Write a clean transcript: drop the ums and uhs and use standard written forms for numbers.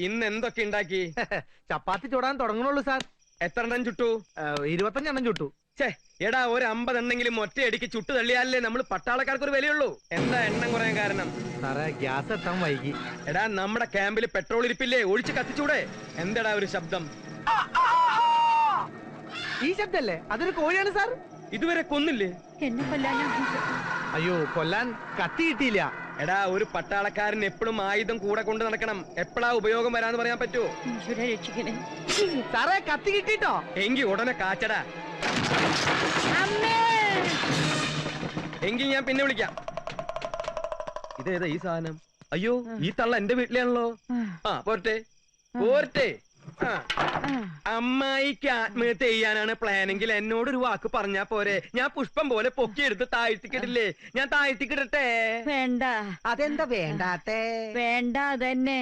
ഇന്ന് എന്തൊക്കെ ഉണ്ടാക്കി? ചപ്പാത്തി ചൂടാൻ തുടങ്ങണുള്ളൂ സാർ. എത്ര എണ്ണം ചുട്ടു? 25 എണ്ണം ചുട്ടു. ഛേ, എടാ ഒരു 50 എണ്ണെങ്കിലും ഒറ്റയടിക്ക് ചുട്ടു തള്ളിയാലേ നമ്മൾ പട്ടാളക്കാർക്ക് ഒരു വിലയുള്ളൂ. എന്താ എണ്ണം കുറയാൻ കാരണം? സാറേ ഗ്യാസ് എത്താൻ വൈകി. എടാ നമ്മുടെ ക്യാമ്പിൽ പെട്രോൾ ഇരിപ്പില്ലേ, ഒഴിച്ച് കത്തിച്ചൂടെ? എന്താടാ ഒരു ശബ്ദം? ഈ ശബ്ദല്ലേ? അതൊരു കോഴിയാണ് സാർ. ഇതുവരെ കൊന്നില്ലേ? എന്നെ കൊല്ലാനാ. അയ്യോ, കൊല്ലാൻ കത്തി കിട്ടിയില്ല. എടാ ഒരു പട്ടാളക്കാരൻ എപ്പോഴും ആയുധം കൂടെ കൊണ്ട് നടക്കണം. എപ്പോഴാ ഉപയോഗം വരാന്ന് പറയാൻ പറ്റുമോ? ഈശ്വരാ രക്ഷിക്കണേ. സാറേ കത്തി കിട്ടിട്ടോ. എങ്കി ഉടനെ കാച്ചടാ. അമ്മേ! എങ്കിൽ ഞാൻ പിന്നെ വിളിക്കാം. ഇതേതാ ഈ സാധനം? അയ്യോ, ഈ തള്ള എന്റെ വീട്ടിലാണല്ലോ. ആ പോരട്ടെ പോരട്ടെ. അമ്മായിക്ക് ആത്മഹത്യ ചെയ്യാനാണ് പ്ലാനെങ്കിൽ എന്നോടൊരു വാക്ക് പറഞ്ഞാ പോരെ? ഞാൻ പുഷ്പം പോലെ പൊക്കിയെടുത്ത് താഴ്ത്തിക്കിടില്ലേ? ഞാൻ താഴ്ത്തിക്കിടട്ടെ? വേണ്ട. അതെന്താ വേണ്ടാത്തേ? വേണ്ട അതന്നെ.